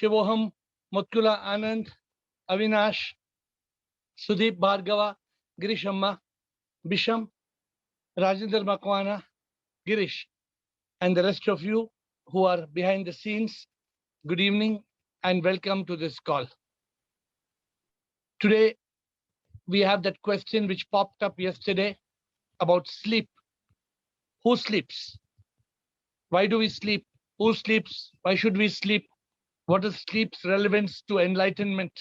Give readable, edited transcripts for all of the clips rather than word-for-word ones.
Shivoham, Mutkula Anand, Avinash, Sudeep Bhargava, Girish Amma, Bisham, Rajendra Makwana, Girish, and the rest of you who are behind the scenes. Good evening and welcome to this call. Today, we have that question which popped up yesterday about sleep. Who sleeps? Why do we sleep? Who sleeps? Why should we sleep? What is sleep's relevance to enlightenment?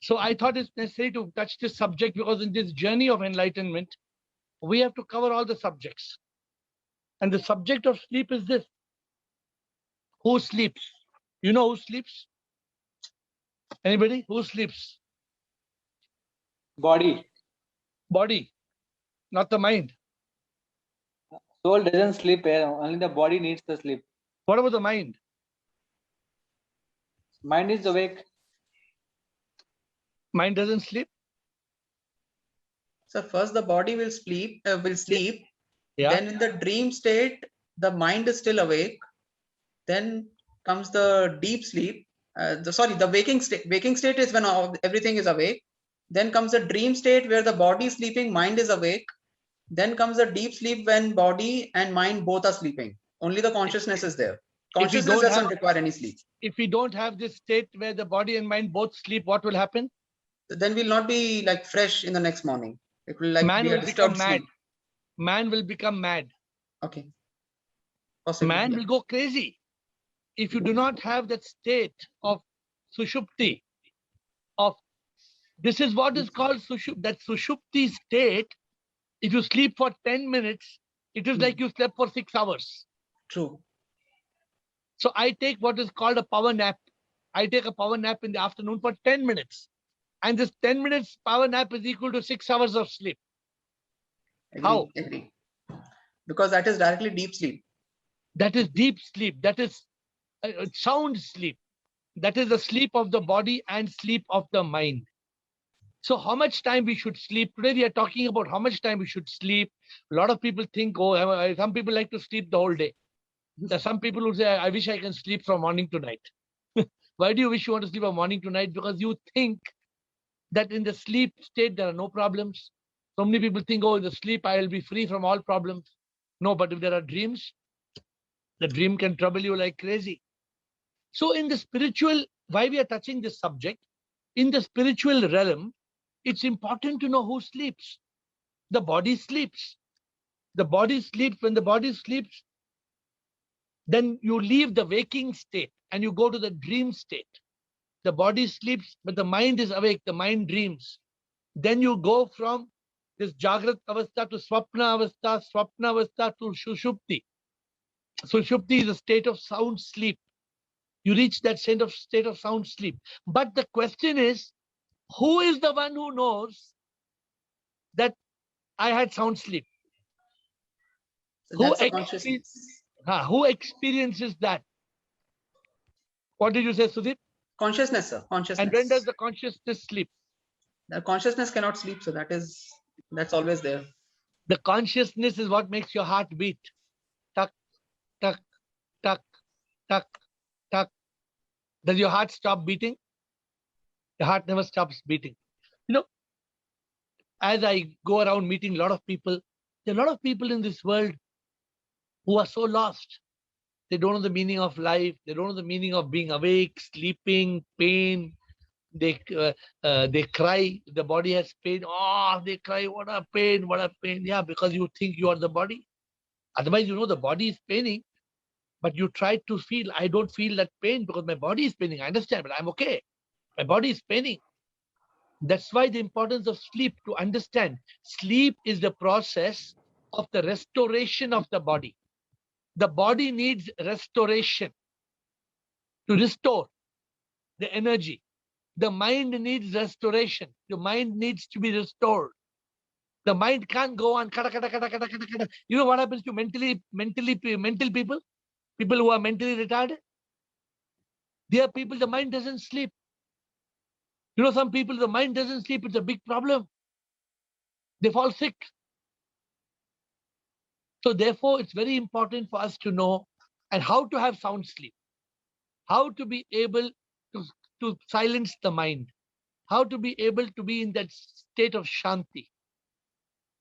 So I thought it's necessary to touch this subject because in this journey of enlightenment, we have to cover all the subjects. And the subject of sleep is this. Who sleeps? You know who sleeps? Anybody? Who sleeps? Body. Body, not the mind. Soul doesn't sleep. Only the body needs the sleep. What about the mind? Mind is awake. Mind doesn't sleep? So first the body will sleep. Yeah. Then in the dream state, the mind is still awake. Then comes the deep sleep. The waking state. Waking state is when everything is awake. Then comes the dream state where the body is sleeping, mind is awake. Then comes the deep sleep when body and mind both are sleeping. Only the consciousness is there. Consciousness doesn't require any sleep. If we don't have this state where the body and mind both sleep, what will happen? Then we'll not be like fresh in the next morning. It will like Man be will a become disturbed mad. sleep. Man will become mad. Okay. Possibly, Man yeah. will go crazy. If you do not have that state of sushupti, of this is what is called sushupti, that sushupti state. If you sleep for 10 minutes, it is like you slept for 6 hours. True. So I take what is called a power nap. I take a power nap in the afternoon for 10 minutes. And this 10 minutes power nap is equal to 6 hours of sleep. How? Agree. Because that is directly deep sleep. That is deep sleep. That is sound sleep. That is the sleep of the body and sleep of the mind. So how much time we should sleep? Today we are talking about how much time we should sleep. A lot of people think, oh, some people like to sleep the whole day. There are some people who say, I wish I can sleep from morning to night. Why do you wish you want to sleep from morning to night? Because you think that in the sleep state, there are no problems. So many people think, oh, in the sleep, I will be free from all problems. No, but if there are dreams, the dream can trouble you like crazy. So in the spiritual, why we are touching this subject, in the spiritual realm, it's important to know who sleeps. The body sleeps. The body sleeps. When the body sleeps, then you leave the waking state and you go to the dream state. The body sleeps, but the mind is awake. The mind dreams. Then you go from this Jagrat Avastha to Swapna Avastha to Sushupti. Sushupti is a state of sound sleep. You reach that state of sound sleep. But the question is, who is the one who knows that I had sound sleep? So that's the consciousness. Who experiences that? What did you say, Sudeep? Consciousness, sir. Consciousness. And when does the consciousness sleep? The consciousness cannot sleep, so that's always there. The consciousness is what makes your heart beat. Tuck, tuck, tuck, tuck, tuck. Does your heart stop beating? The heart never stops beating. You know, as I go around meeting a lot of people, there are a lot of people in this world who are so lost. They don't know the meaning of life. They don't know the meaning of being awake, sleeping, pain. They cry. The body has pain. Oh, they cry. What a pain! What a pain! Yeah, because you think you are the body. Otherwise, you know the body is paining, but you try to feel. I don't feel that pain because my body is paining. I understand, but I'm okay. My body is paining. That's why the importance of sleep, to understand. Sleep is the process of the restoration of the body. The body needs restoration to restore the energy. The mind needs restoration. The mind needs to be restored. The mind can't go on. You know what happens to mental people? People who are mentally retarded? They are people, the mind doesn't sleep. You know, some people, the mind doesn't sleep. It's a big problem. They fall sick. So therefore, it's very important for us to know and how to have sound sleep. how to be able to silence the mind, how to be able to be in that state of Shanti.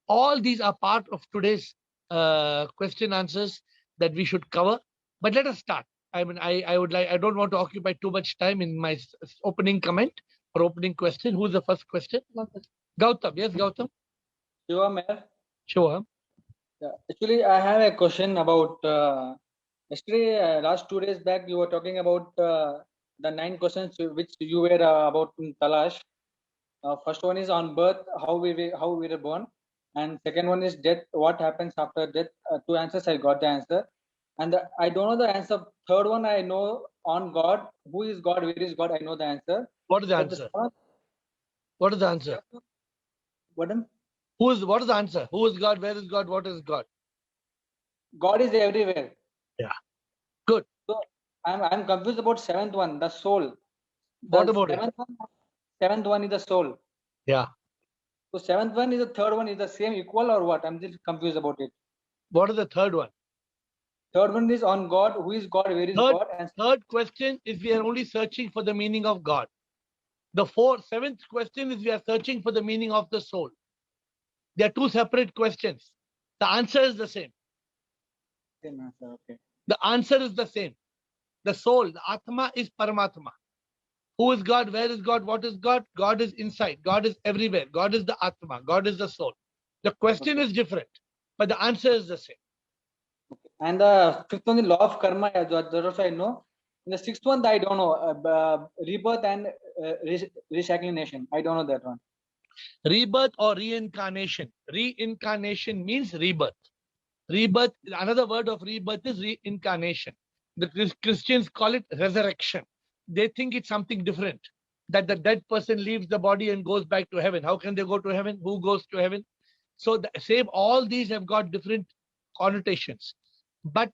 All these are part of today's question answers that we should cover. But let us start. I mean, I don't want to occupy too much time in my opening comment or opening question. Who's the first question? Gautam. Yes, Gautam. Shiva Mayor. Sure. Yeah. Actually, I have a question about yesterday, last 2 days back, you were talking about the 9 questions which you were about in Talash. First one is on birth, how we were born, and second one is death, what happens after death. 2 answers I got the answer, and I don't know the answer. Third one I know, on God, who is God, where is God, I know the answer. What is the But answer? What is the answer? What What is the answer? Who is God? Where is God? What is God? God is everywhere. Yeah. Good. So I'm confused about 7th one, the soul. What about it? 7th one is the soul. Yeah. So 7th one is the third one is the same, equal, or what? I'm just confused about it. What is the third one? Third one is on God. Who is God? Where is God? And Third question is we are only searching for the meaning of God. The seventh question is we are searching for the meaning of the soul. They are 2 separate questions. The answer is the same. same answer. Okay. The answer is the same. The soul, the Atma is Paramatma. Who is God? Where is God? What is God? God is inside. God is everywhere. God is the Atma. God is the soul. The question is different, but the answer is the same. And the 5th one, the law of karma, that also I know. In the 6th one, I don't know. Rebirth and reincarnation. I don't know that one. Rebirth or reincarnation. Reincarnation means rebirth. Rebirth, another word of rebirth is reincarnation. The Christians call it resurrection. They think it's something different, that the dead person leaves the body and goes back to heaven. How can they go to heaven? Who goes to heaven? So all these have got different connotations. But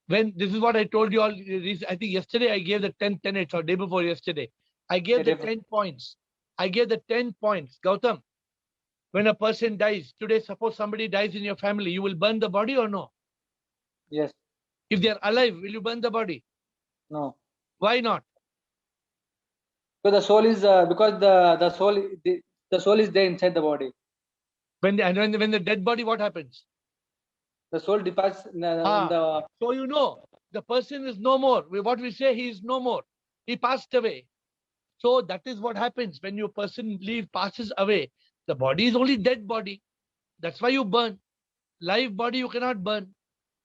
when this is what I told you all, I think yesterday I gave the 10 tenets, or day before yesterday, I gave the 10 points. I gave the 10 points. Gautam, when a person dies, today, suppose somebody dies in your family, you will burn the body or no? Yes. If they're alive, will you burn the body? No. Why not? So the soul is because the soul is there inside the body. When the dead body, what happens? The soul departs. So you know, the person is no more. What we say, he is no more. He passed away. So that is what happens when your person passes away. The body is only dead body. That's why you burn. Live body you cannot burn.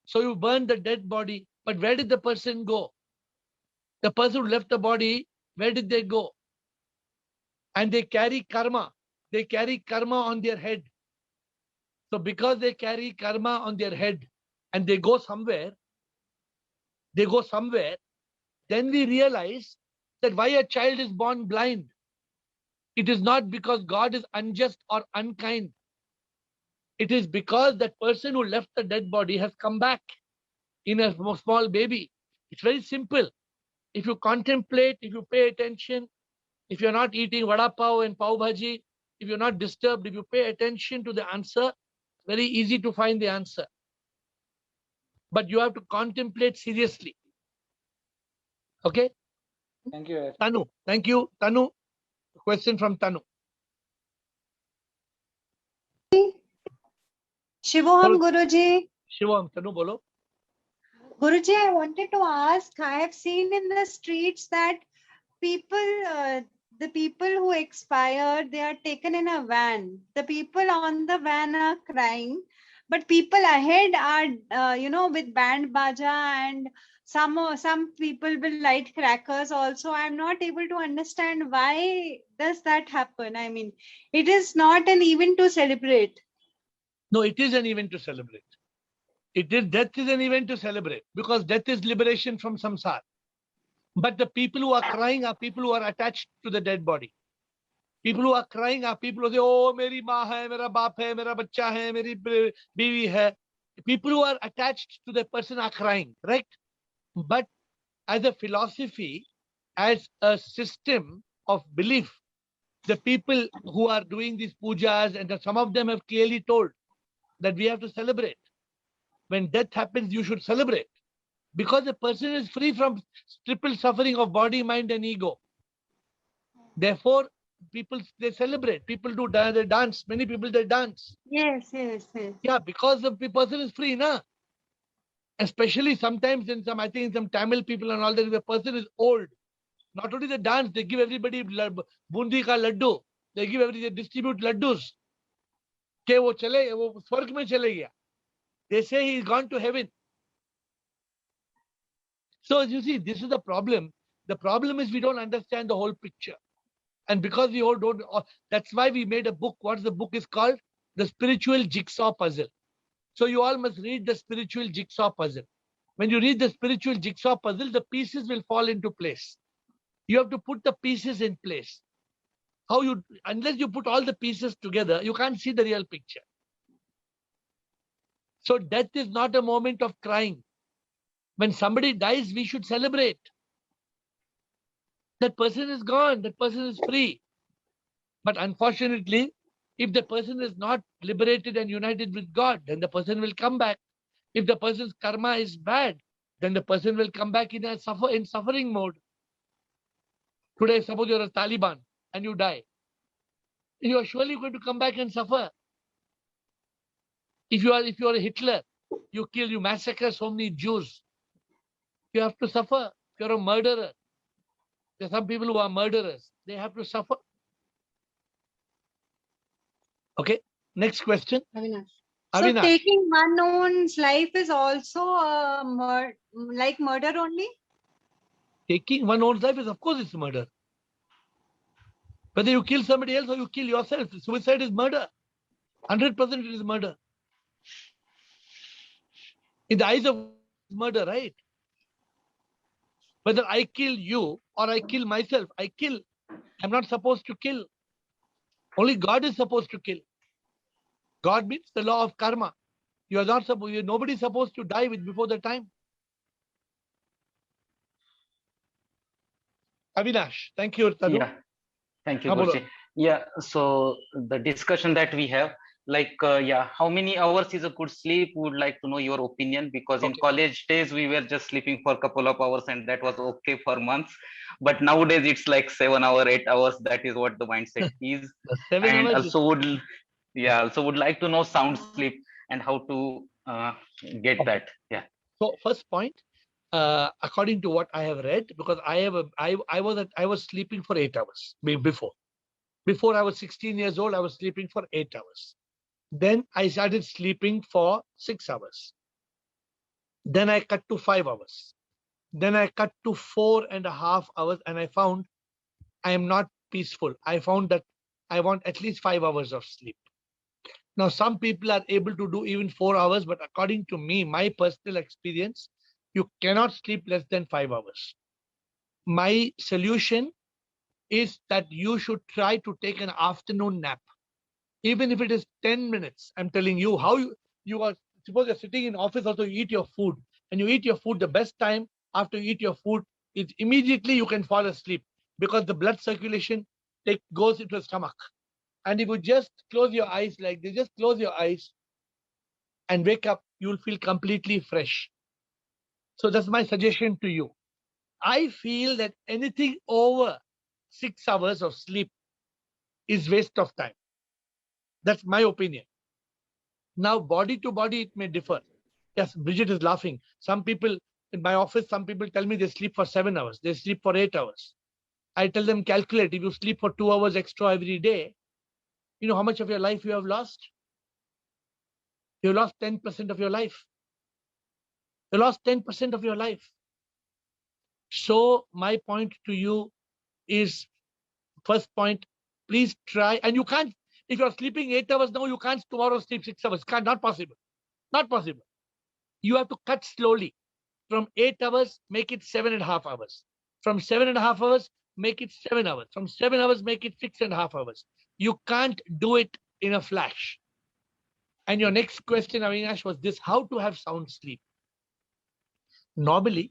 So you burn the dead body. But where did the person go? The person who left the body, where did they go? And they carry karma. They carry karma on their head. So because they carry karma on their head and they go somewhere, then we realize that why a child is born blind. It is not because God is unjust or unkind. It is because that person who left the dead body has come back in a small baby. It's very simple. If you contemplate, if you pay attention, if you're not eating vada pav and pav bhaji, if you're not disturbed, if you pay attention to the answer, very easy to find the answer. But you have to contemplate seriously. Okay? Thank you. Tanu. Thank you. Tanu. Question from Tanu. Shivoham Guruji. Shivam, Tanu, bolo. Guruji, I wanted to ask, I have seen in the streets that the people who expired, they are taken in a van. The people on the van are crying, but people ahead are, with band baja, and some people will light crackers also. I'm not able to understand why does that happen. I mean, it is not an event to celebrate. No, it is an event to celebrate. Death is an event to celebrate because death is liberation from samsara. But the people who are crying are people who are attached to the dead body. People who are crying are people who say, oh, meri maa hai, mera baap hai, mera bachcha hai, meri biwi hai. People who are attached to the person are crying, correct? But as a philosophy, as a system of belief, the people who are doing these pujas, and some of them have clearly told that we have to celebrate. When death happens, you should celebrate. Because a person is free from triple suffering of body, mind, and ego. Therefore, people, they celebrate. People do they dance. Many people, they dance. Yes, yes, yes. Yeah, because the person is free, na. Especially sometimes in some, I think in some Tamil people and all that, if a person is old, not only they dance, they give everybody bundi ka laddu. They distribute laddus. के वो चले, वो स्वर्ग में चले गया. They say he's gone to heaven. So you see, this is the problem. The problem is we don't understand the whole picture. And because we all don't, that's why we made a book. What the book is called? The Spiritual Jigsaw Puzzle. So you all must read the Spiritual Jigsaw Puzzle. When you read the Spiritual Jigsaw Puzzle, the pieces will fall into place. You have to put the pieces in place. Unless you put all the pieces together, you can't see the real picture. So death is not a moment of crying. When somebody dies, we should celebrate. That person is gone. That person is free. But unfortunately, if the person is not liberated and united with God, then the person will come back. If the person's karma is bad, then the person will come back in suffering mode. Today, suppose you're a Taliban and you die. You are surely going to come back and suffer. If you are a Hitler, you massacre so many Jews. You have to suffer. If you're a murderer, there are some people who are murderers. They have to suffer. Okay. Next question. Avinash. Avinash. So taking unknown's life is also like murder only? Taking one's own life is, of course, it's murder. Whether you kill somebody else or you kill yourself, suicide is murder. 100% it is murder. In the eyes of murder, right? Whether I kill you or I kill myself, I kill. I'm not supposed to kill. Only God is supposed to kill. God means the law of karma. You are not supposed. Nobody's supposed to die before the time. Avinash, thank you, Tanu. Yeah, thank you, Ha, bolo. Guruji. Yeah, so the discussion that we have, like, how many hours is a good sleep? Would like to know your opinion, because in Okay. college days we were just sleeping for a couple of hours and that was okay for months. But nowadays it's like 7 hours, 8 hours. That is what the mindset is. 7 And hours. also would like to know sound sleep and how to get that. Yeah. So first point, according to what I have read, because I was sleeping for 8 hours before. Before I was 16 years old, I was sleeping for 8 hours. Then I started sleeping for 6 hours. Then I cut to 5 hours. Then I cut to 4.5 hours, and I found I am not peaceful. I found that I want at least 5 hours of sleep. Now, some people are able to do even 4 hours, but according to me, my personal experience, you cannot sleep less than 5 hours. My solution is that you should try to take an afternoon nap. Even if it is 10 minutes, I'm telling you how you are, suppose you're sitting in office also, you eat your food, and you eat your food, the best time after you eat your food is immediately you can fall asleep, because the blood circulation goes into the stomach. And if you just close your eyes like this, just close your eyes and wake up, you'll feel completely fresh. So that's my suggestion to you. I feel that anything over 6 hours of sleep is waste of time. That's my opinion. Now, body to body, it may differ. Yes, Bridget is laughing. Some people in my office, some people tell me they sleep for 7 hours. They sleep for 8 hours. I tell them, calculate. If you sleep for 2 hours extra every day, you know how much of your life you have lost? You lost 10% of your life. You lost 10% of your life. So my point to you is, first point, please try. And you can't, if you're sleeping 8 hours now, you can't tomorrow sleep 6 hours. Not possible. Not possible. You have to cut slowly. From 8 hours, make it 7.5 hours. From 7.5 hours, make it 7 hours. From 7 hours, make it 6.5 hours. You can't do it in a flash. And your next question, Avinash, was this: how to have sound sleep? Normally,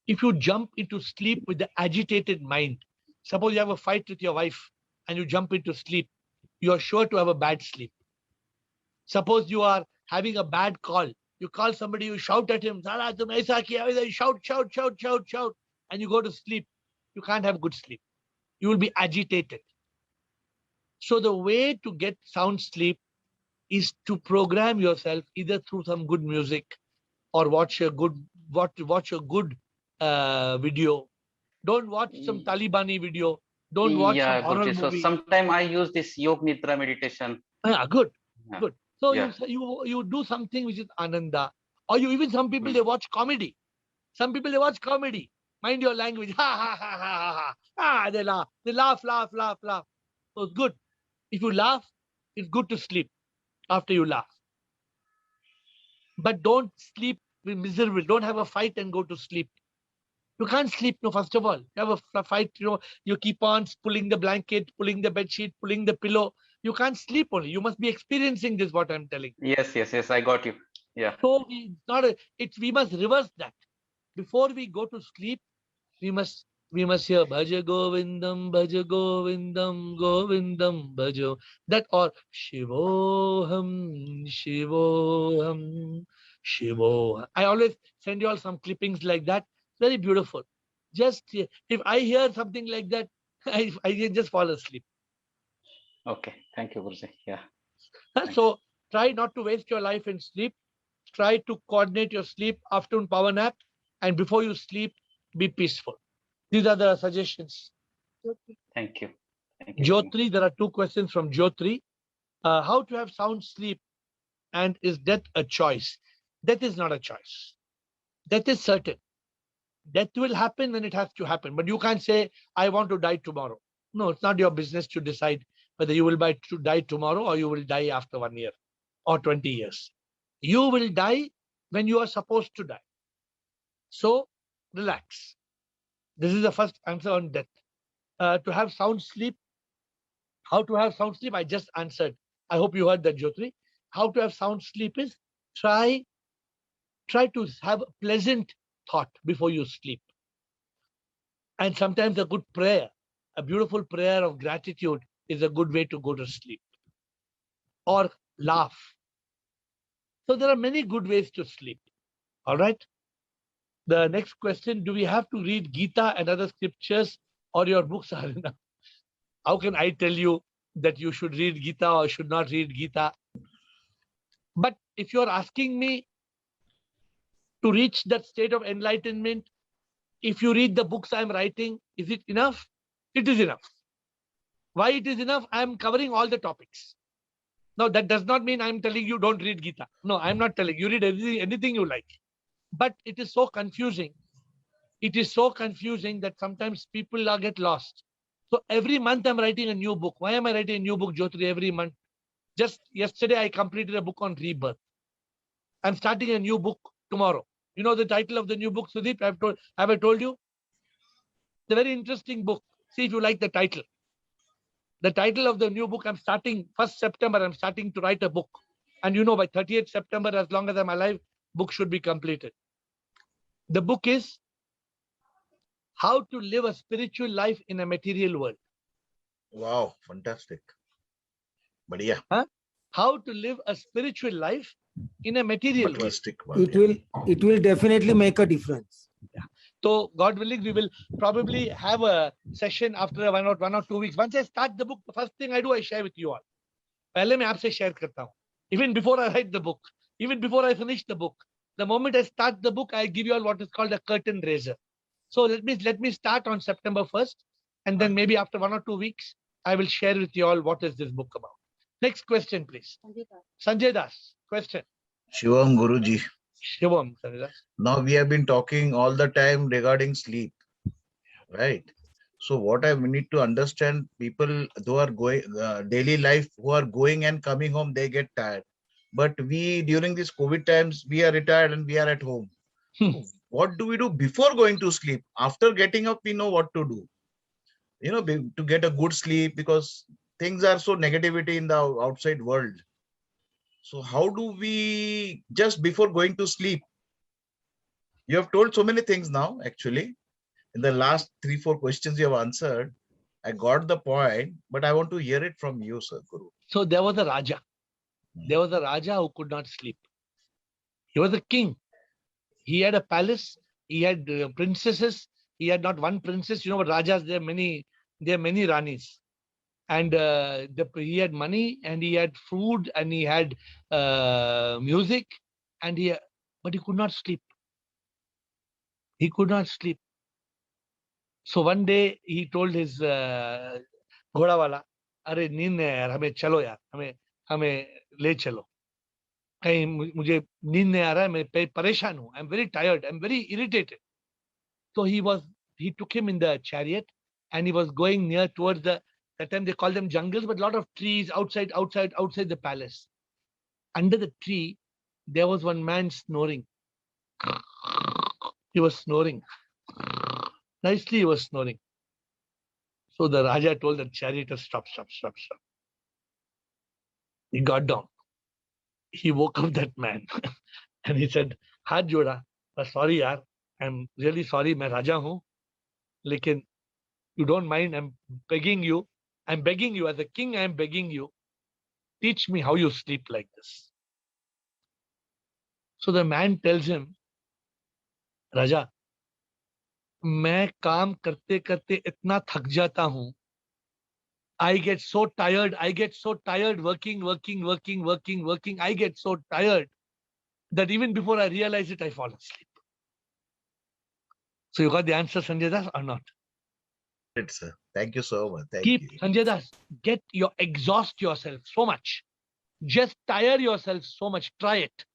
if you jump into sleep with the agitated mind, suppose you have a fight with your wife and you jump into sleep, you are sure to have a bad sleep. Suppose you are having a bad call You call somebody, you shout at him, "Sala, tum aisa kiya," you shout, shout, shout, shout, shout, and you go to sleep. You can't have good sleep. You will be agitated. So the way to get sound sleep is to program yourself either through some good music or watch a good video. Don't watch some Talibani video. Don't watch some Yeah, horror Guruji. So movie. sometime I use this Yog Nidra meditation. Yeah, good, Yeah. good. So Yeah. you do something which is ananda, or you even some people they watch comedy. Some people they watch comedy. Mind your language. Ha ha ha ha ha ha. Ah, they laugh. They laugh, laugh, laugh, laugh. So it's good. If you laugh, it's good to sleep after you laugh. But don't sleep miserable. Don't have a fight and go to sleep. You can't sleep. No, first of all, you have a fight. You keep on pulling the blanket, pulling the bed sheet, pulling the pillow. You can't sleep only. You must be experiencing this. What I'm telling. Yes, yes, yes. I got you. Yeah. So it's not we must reverse that. Before we go to sleep, we must hear Bhaja Govindam, Govindam, Bhajo. That or Shivoham, Shivoham, Shivoham. I always send you all some clippings like that. Very beautiful. Just if I hear something like that, I just fall asleep. Okay. Thank you, Guruji. Yeah. So try not to waste your life in sleep. Try to coordinate your sleep, afternoon power nap, and before you sleep, be peaceful. These are the suggestions. Thank you. Thank you. Jyotri, there are two questions from Jyotri. How to have sound sleep, and is death a choice? Death is not a choice. Death is certain. Death will happen when it has to happen. But you can't say, I want to die tomorrow. No, it's not your business to decide whether you will die tomorrow or you will die after 1 year or 20 years. You will die when you are supposed to die. So relax. This is the first answer on death. To have sound sleep, how to have sound sleep, I just answered. I hope you heard that, Jyotri. How to have sound sleep is try to have a pleasant thought before you sleep. And sometimes a good prayer, a beautiful prayer of gratitude is a good way to go to sleep. Or laugh. So there are many good ways to sleep. All right. The next question, do we have to read Gita and other scriptures or your books are enough? How can I tell you that you should read Gita or should not read Gita? But if you're asking me to reach that state of enlightenment, if you read the books I'm writing, is it enough? It is enough. Why it is enough? I'm covering all the topics. Now, that does not mean I'm telling you don't read Gita. No, I'm not telling you. Read anything you like. But it is so confusing. It is so confusing that sometimes people get lost. So every month I'm writing a new book. Why am I writing a new book, Jyotri, every month? Just yesterday, I completed a book on rebirth. I'm starting a new book tomorrow. You know the title of the new book, Sudeep? Have I told you? It's a very interesting book. See if you like the title. The title of the new book, I'm starting 1st September, I'm starting to write a book. And you know, by 30th September, as long as I'm alive, book should be completed. The book is How to Live a Spiritual Life in a Material World. Wow, fantastic. Badhiya. How to live a spiritual life in a material world. Materialistic world. It will definitely make a difference. So God willing, we will probably have a session after 1 or 2 weeks. Once I start the book, the first thing I do, I share with you all. पहले मैं आपसे share करता हूँ. Even before I write the book, even before I finish the book, the moment I start the book, I give you all what is called a curtain raiser. So let me start on September 1st, and then maybe after 1 or 2 weeks, I will share with you all what is this book about. Next question, please. Sanjay Das, question. Shivam Guruji. Shivam, Sanjay Das. Now we have been talking all the time regarding sleep, right? So what I need to understand, people who are going daily life, who are going and coming home, they get tired. But we during these COVID times, we are retired and we are at home. What do we do before going to sleep? After getting up, we know what to do. You know, to get a good sleep, because things are so negativity in the outside world. So how do we, just before going to sleep? You have told so many things now, actually. In the last 3-4 questions you have answered, I got the point, but I want to hear it from you, Sir Guru. So there was a Raja. There was a Raja who could not sleep. He was a king. He had a palace. He had princesses. He had not one princess. You know what Rajas? There are many Ranis. And he had money, and he had food, and he had music, and but he could not sleep. He could not sleep. So one day he told his घोड़ावाला, अरे नींद नहीं यार, हमें चलो यार, हमें ले चलो, कहीं मुझे नींद नहीं आ रहा है, मैं परेशान हूँ, I'm very tired, I'm very irritated. So he took him in the chariot, and he was going near towards that time they call them jungles, but a lot of trees outside the palace. Under the tree, there was one man snoring. He was snoring. Nicely he was snoring. So the Raja told the charioteer, stop. He got down. He woke up that man and he said, हाथ जोड़ा, sorry yaar, I'm really sorry, मैं राजा हूँ, लेकिन you don't mind, I'm begging you as a king, I'm begging you, teach me how you sleep like this. So the man tells him, Raja, मैं काम करते करते इतना थक जाता हूँ, I get so tired working, I get so tired that even before I realize it, I fall asleep. So you got the answer, Sanjay Das, or not? Right, sir. Thank you so much. Thank Keep, you. Sanjay Das, exhaust yourself so much. Just tire yourself so much. Try it.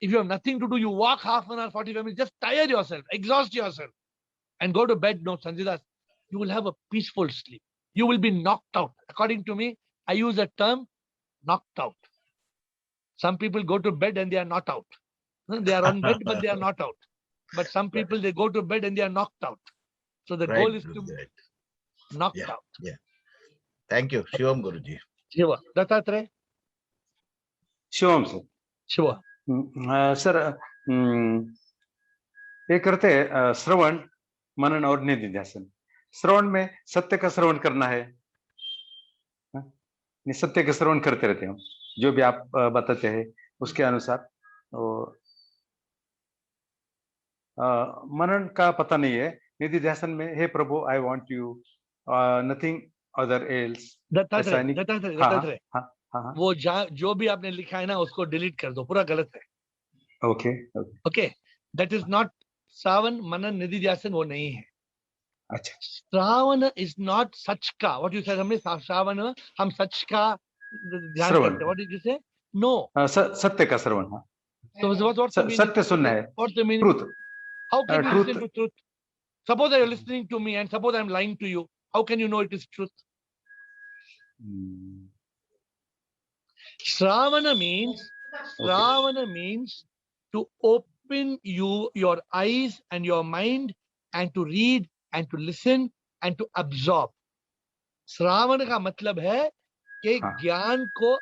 If you have nothing to do, you walk half an hour, 45 minutes, just tire yourself, exhaust yourself, and go to bed. No, Sanjay Das, you will have a peaceful sleep. You will be knocked out. According to me, I use the term knocked out. Some people go to bed and they are not out. They are on bed, but they are not out. But some people, they go to bed and they are knocked out. So the goal is to knock out. Yeah. Thank you. Shivam Guruji. Shiva. Dattatreya? Shivam sir. Shiva. Sir ये करते श्रवण, मनन और निधिध्यासन. श्रवण में सत्य का श्रवण करना है, सत्य का श्रवण करते रहते हैं, जो भी आप बताते हैं उसके अनुसार. मनन का पता नहीं है. निधिध्यासन में, हे प्रभु, I want you, nothing other else. Dattatreya, वो जो भी आपने लिखा है ना, उसको डिलीट कर दो, पूरा गलत है. ओके, दैट इज नॉट श्रावण, मनन, निधिध्यासन, वो नहीं है. अच्छा, श्रावण इज नॉट सच का. व्हाट यू सेड, हमने श्रावण, हम सच का ध्यान करते हैं. व्हाट डिड यू से? नो, सत्य का श्रवण. So what सत्य सुनना है. What's the meaning? Truth. How can you listen to truth? Suppose you're listening to me and suppose I'm lying to you. How can you know it is truth? Shravana means to open your eyes and your mind and to read and to listen and to absorb. Shravana का मतलब है कि ज्ञान को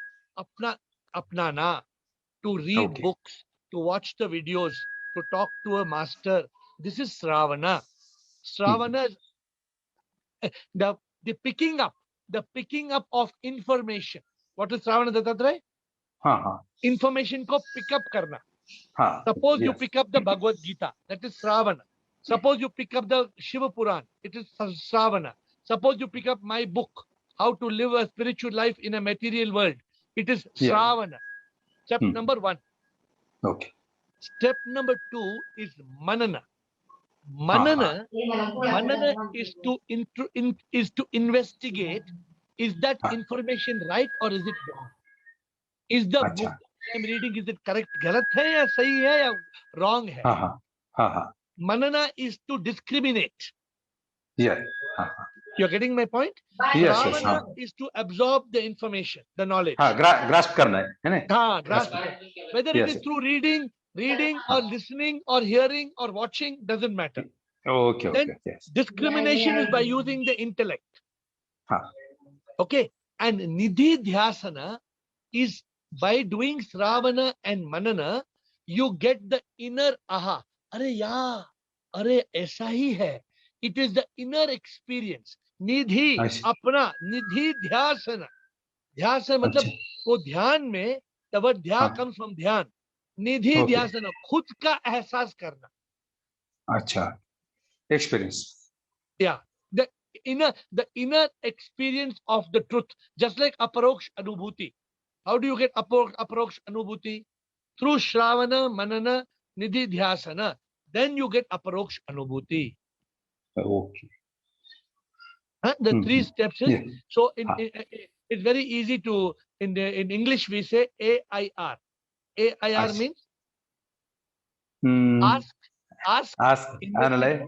अपनाना, to read books, to watch the videos, to talk to a master. This is Shravana. Shravana is the picking up of information. What is Shravana, Dattatreya? Information ko pick up karna. Suppose you pick up the Bhagavad Gita, that is Shravana. Suppose you pick up the Shiva Puran, it is Shravana. Suppose you pick up my book, How to Live a Spiritual Life in a Material World, it is Shravana. Step number 1. Okay. Step number 2 is Manana. Manana is to investigate, is that information right or is it wrong? Is the book I'm reading, is it correct, galat hai ya sahi hai ya wrong hai? Manana is to discriminate. Yeah. You're getting my point? Yes. Shravana is to absorb the information, the knowledge. grasp करना है ना? Grasp. Whether it is through reading or listening or hearing or watching, doesn't matter. Okay. Then discrimination is by using the intellect. Okay. And Nidhi Dhyasana is by doing Shravana and Manana, you get the inner aha. Are aisa hi hai. It is the inner experience. Nidhi, apna, Nidhi Dhyasana. Dhyasana matlab, wo dhyan mein, the word dhya comes from dhyan. Nidhi Okay. ध्यासन, खुद का एहसास करना. अच्छा. Experience. Yeah, the inner experience of the truth, just like aparoksh anubhuti. How do you get aparoksh anubhuti? Through shravana, manana, nidhi dhyasana. Then you get aparoksh anubhuti. Okay. Huh? The Mhm. three steps is, Yeah. so Ah. it's very easy to, in English we say AIR. AIR Acha. means Hmm. ask, Ask, analyze,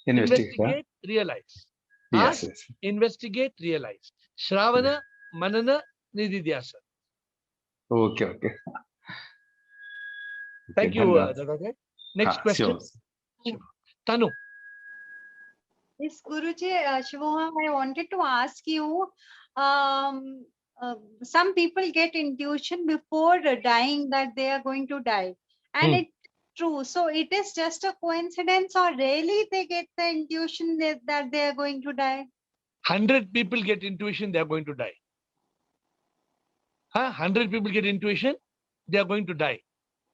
investigate. investigate, realize. Yes, Ask, yes. investigate, realize. Shravana, manana, nididhyasa. Okay, okay. Thank Okay, you, धन्यवाद. Dadagay. Next हाँ, question. sure. Tanu. Yes, Guruji, Shivoham, I wanted to ask you, some people get intuition before dying that they are going to die. And Hmm. it's true. So it is just a coincidence, or really they get the intuition that they are going to die? 100 people get intuition, they are going to die. 100 people get intuition, they are going to die.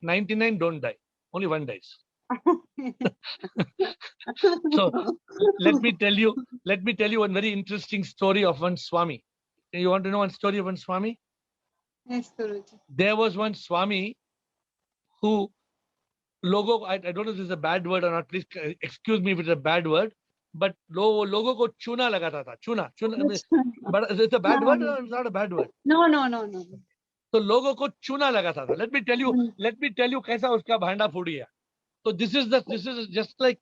99 don't die. Only one dies. So let me tell you one very interesting story of one Swami. You want to know one story of one Swami? Yes, Guruji. There was one Swami who, logo, I don't know if this is a bad word or not, please excuse me if it's a bad word, but logo ko chuna lagata tha. Chuna. But it's a bad word or it's not a bad word? No. तो लोगों को चूना लगाता था. Let me tell you कैसा उसका भांडा फूटी है. So this is just like,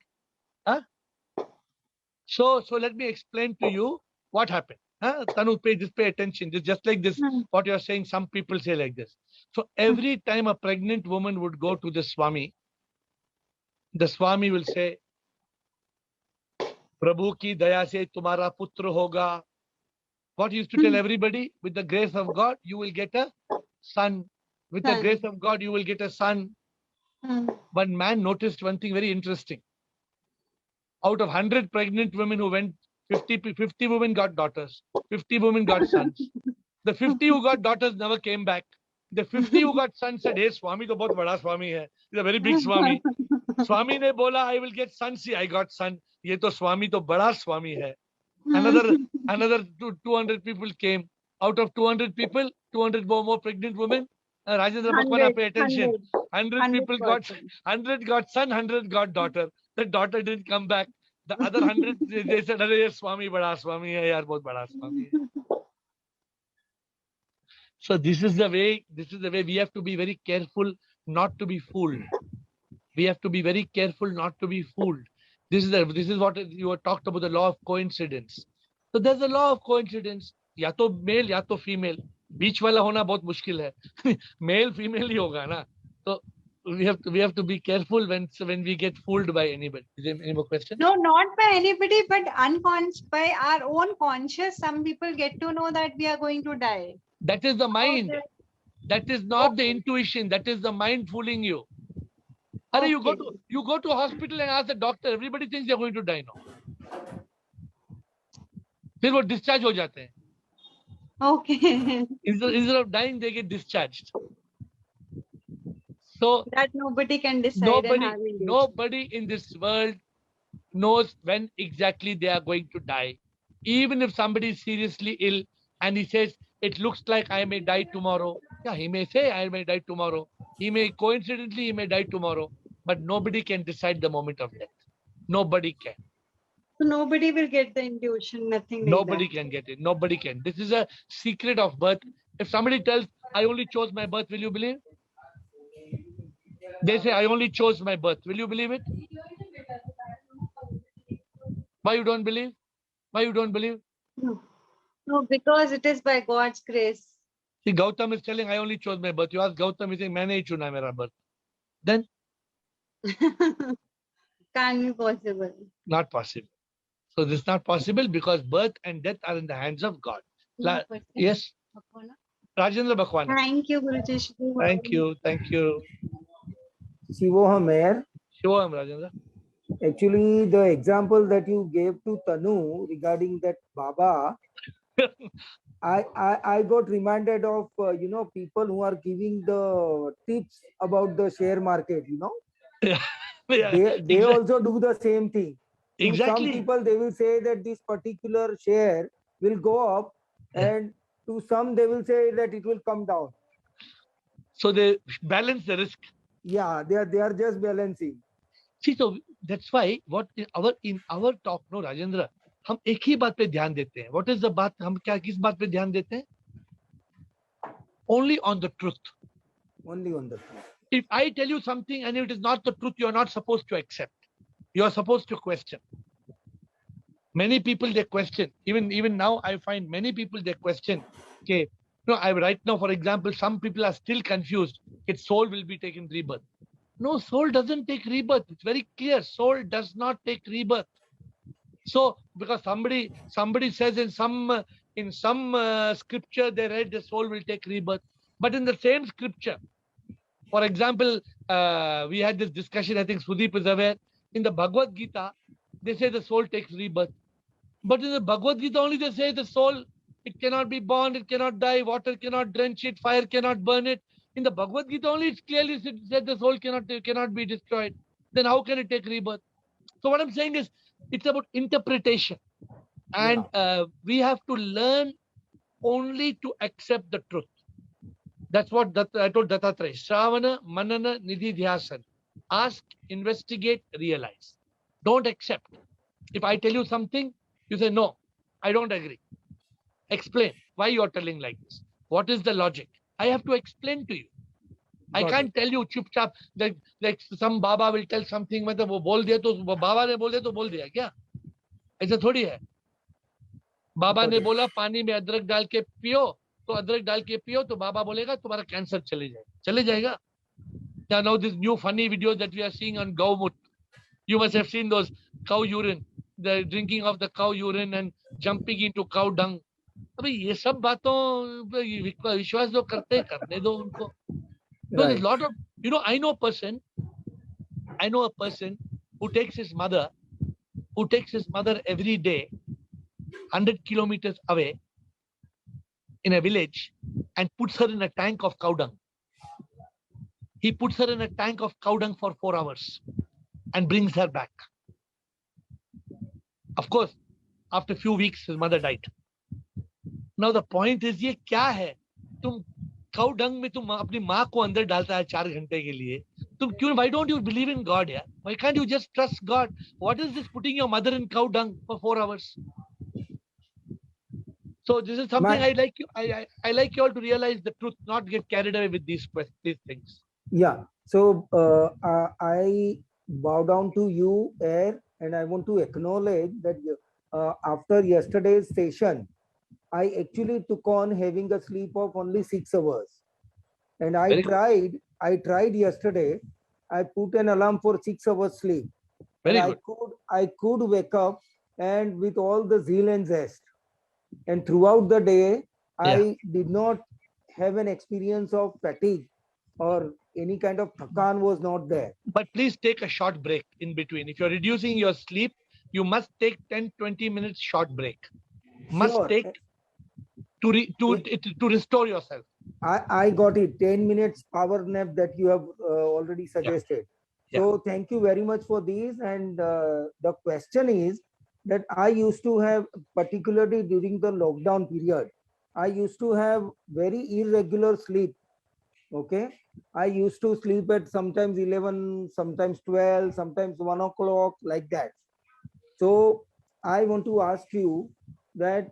so let me explain to you what happened. Tanu, pay attention. This just like this. What you are saying, some people say like this. So every time a pregnant woman would go to the Swami will say, Prabhu ki daya se tumhara putra hoga. What he used to tell everybody, with the grace of God, you will get a son. With the grace of God, you will get a son. But man noticed one thing very interesting. Out of 100 pregnant women who went, 50 women got daughters, 50 women got sons. The 50 who got daughters never came back. The 50 who got sons said, hey, Swami to bahut bada Swami hai. He's a very big Swami. Swami ne bola, I will get son. See, I got son. Ye to Swami to bada Swami hai. Another 200 people came. Out of 200 people, 200 more pregnant women. Rajendra Bhakwana, pay attention. 100 people got 100 got son, 100 got daughter. The daughter didn't come back. The other 100 they said, "Arey Swami, bada Swami hai yaar, bahut bada Swami hai." So this is the way we have to be very careful not to be fooled. We have to be very careful not to be fooled. This is what you were talked about, the law of coincidence. So there's a law of coincidence. या तो mail या तो female, बीच वाला होना बहुत मुश्किल है. Male female ही होगा ना. So we have to be careful when we get fooled by anybody. Is there any more questions? No, not by anybody, but by our own conscious. Some people get to know that we are going to die. That is the mind. That is not the intuition. That is the mind fooling you. Are you go to hospital and ask the doctor. Everybody thinks they are going to die now. फिर वो discharge हो जाते हैं. Okay. Instead of dying, they get discharged. So that nobody can decide. Nobody in this world knows when exactly they are going to die. Even if somebody is seriously ill and he says, it looks like I may die tomorrow. Yeah, he may say I may die tomorrow. He may die tomorrow. But nobody can decide the moment of death. Nobody can. So nobody will get the intuition, nothing like Nobody that. can get it. Nobody can. This is a secret of birth. If somebody tells, I only chose my birth, will you believe? They say, I only chose my birth. Will you believe it? Why you don't believe? Why you don't believe? No, because it is by God's grace. See, Gautam is telling, I only chose my birth. You ask Gautam, he's saying, maine hi chuna mera birth. Then? Can't be possible. Not possible. So this is not possible because birth and death are in the hands of God. Yes? Rajendra Bhakwana. Thank you, Guruji. Thank you. Shivoham Mayor. Shivoham, Rajendra. Actually, the example that you gave to Tanu regarding that Baba, I got reminded of people who are giving the tips about the share market. Yeah, yeah, They also do the same thing. To some exactly. people, they will say that this particular share will go up, Yeah. and to some they will say that it will come down. So they balance the risk. Yeah, they are just balancing. See, so that's why what in our talk, no Rajendra, हम एक ही बात पे ध्यान देते हैं. What is the बात? हम क्या किस बात पे ध्यान देते हैं? Only on the truth. Only on the truth. If I tell you something and it is not the truth, you are not supposed to accept. You are supposed to question. Many people they question. Even now, I find many people they question. Okay, I right now, for example, some people are still confused. Its soul will be taken rebirth. No, soul doesn't take rebirth. It's very clear. Soul does not take rebirth. So, because somebody says in some scripture they read the soul will take rebirth, but in the same scripture, for example, we had this discussion. I think Sudeep is aware. In the Bhagavad Gita, they say the soul takes rebirth, but in the Bhagavad Gita only they say the soul, it cannot be born, it cannot die, water cannot drench it, fire cannot burn it. In the Bhagavad Gita only it's clearly said the soul cannot be destroyed. Then how can it take rebirth? So what I'm saying is, it's about interpretation, and we have to learn only to accept the truth. That's what I told Dattatreya. Shravana, Manana, Nidhi Dhyasan. Ask, investigate, realize. Don't accept. If I tell you something, you say, no, I don't agree. Explain why you are telling like this. What is the logic? I have to explain to you. I Got can't tell you chup chap like some Baba will tell something. मतलब वो बोल दिया तो बाबा ने बोल दिया तो बोल दिया क्या? ऐसा थोड़ी है. बाबा ने बोला पानी में अदरक डाल के पियो, तो अदरक डाल के पियो तो बाबा बोलेगा तुम्हारा कैंसर चले जाएगा. Now this new funny videos that we are seeing on Gaumut, you must have seen those cow urine, the drinking of the cow urine and jumping into cow dung. अबे ये सब बातों विश्वास जो करने दो उनको. No, there's a lot of, I know a person who takes his mother every day 100 kilometers away in a village and puts her in a tank of cow dung. He puts her in a tank of cow dung for 4 hours and brings her back. Of course, after a few weeks, his mother died. Now the point is, ये क्या है? तुम cow dung में तुम अपनी माँ को अंदर डालता है 4 घंटे के लिए. तुम क्यों? Why don't you believe in God? Yeah? Why can't you just trust God? What is this putting your mother in cow dung for 4 hours? So this is something I like you. I like you all to realize the truth, not get carried away with these things. Yeah. So I bow down to you, Air, and I want to acknowledge that after yesterday's session, I actually took on having a sleep of only 6 hours. And I tried yesterday. I put an alarm for 6 hours sleep. Very and good. I could wake up and with all the zeal and zest. And throughout the day, I did not have an experience of fatigue or any kind of thakan was not there. But please take a short break in between. If you're reducing your sleep, you must take 10-20 minutes short break. Must take to restore yourself. I got it. 10 minutes power nap that you have already suggested. So thank you very much for these. And the question is that I used to have, particularly during the lockdown period, I used to have very irregular sleep. Okay. I used to sleep at sometimes 11, sometimes 12, sometimes 1 o'clock, like that. So I want to ask you that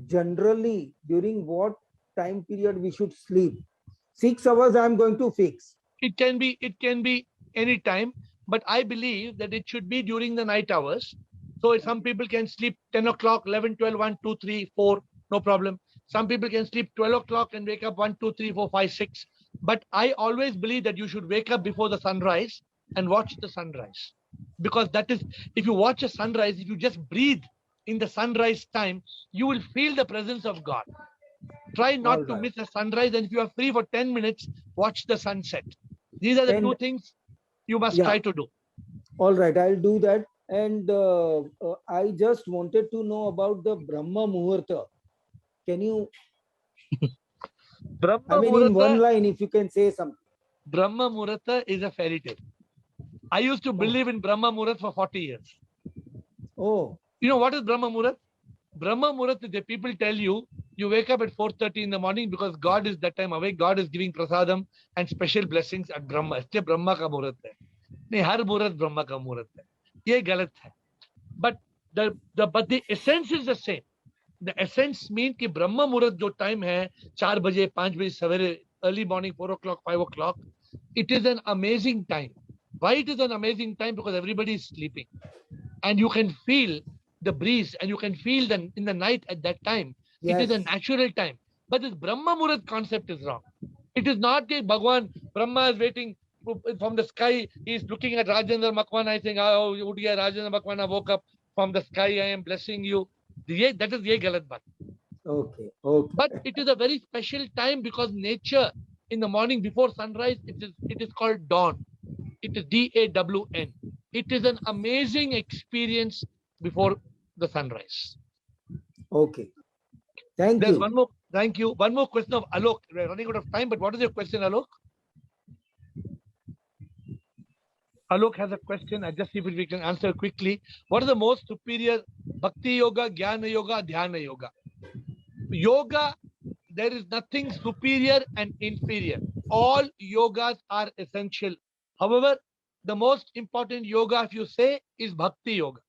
generally during what time period we should sleep? 6 hours I'm going to fix. It can be any time, but I believe that it should be during the night hours. So some people can sleep 10 o'clock, 11, 12, 1, 2, 3, 4, no problem. Some people can sleep 12 o'clock and wake up 1, 2, 3, 4, 5, 6. But I always believe that you should wake up before the sunrise and watch the sunrise. Because that is, if you watch a sunrise, if you just breathe in the sunrise time, you will feel the presence of God. Try not to miss a sunrise, and if you are free for 10 minutes, watch the sunset. These are the two things you must try to do. All right, I'll do that. And I just wanted to know about the Brahma Muhurta. Can you Brahma I mean, in one Muhurta, line, if you can say something. Brahma Muhurta is a fairy tale. I used to believe in Brahma Muhurat for 40 years. Oh, You know what is Brahma Muhurat? Brahma Muhurat is the people tell you, you wake up at 4:30 in the morning because God is that time awake. God is giving prasadam and special blessings at Brahma. इसलिए Brahma का मुहूर्त है. नहीं, हर मुहूर्त Brahma का मुहूर्त है. ये गलत है. But the essence is the same. The essence means कि Brahma Muhurat जो time है 4 बजे 5 बजे सवेरे, early morning 4 o'clock 5 o'clock, it is an amazing time. Why it is an amazing time? Because everybody is sleeping and you can feel the breeze and you can feel them in the night at that time. yes. It is a natural time. But this Brahma Muhurat concept is wrong. It is not that Bhagwan, Brahma is waiting from the sky. He is looking at Rajendra Makwana saying, oh, Udiya Rajendra Makwana woke up from the sky. I am blessing you. That is ye galat baat. Okay, okay. But it is a very special time because nature in the morning before sunrise, it is called dawn. It is DAWN. It is an amazing experience before the sunrise. Okay. Thank There's you. one more. Thank you. One more question of Alok. We're running out of time, but what is your question, Alok? Alok has a question. I just see if we can answer quickly. What is the most superior Bhakti Yoga, Jnana Yoga, Dhyana Yoga? Yoga, there is nothing superior and inferior. All yogas are essential. However, the most important yoga, if you say, is Bhakti Yoga.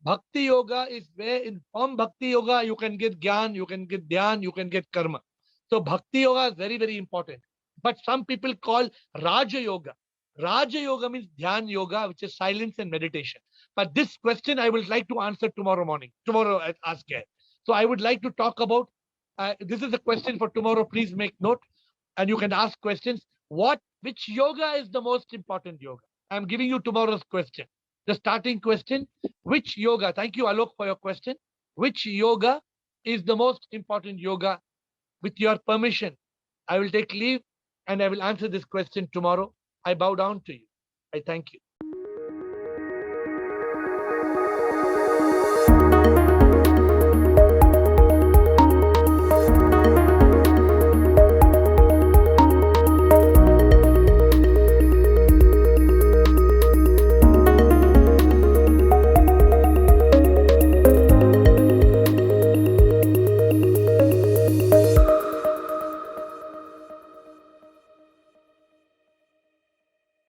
Bhakti Yoga is where from Bhakti Yoga you can get Gyan, you can get Dhyan, you can get Karma. So Bhakti Yoga is very, very important. But some people call Raja Yoga. Raja Yoga means Dhyan Yoga, which is silence and meditation. But this question I would like to answer tomorrow morning. Tomorrow at Ask Care. So I would like to talk about, this is a question for tomorrow. Please make note and you can ask questions. Which yoga is the most important yoga? I'm giving you tomorrow's question. The starting question, which yoga, thank you Alok for your question. Which yoga is the most important yoga? With your permission, I will take leave and I will answer this question tomorrow. I bow down to you. I thank you.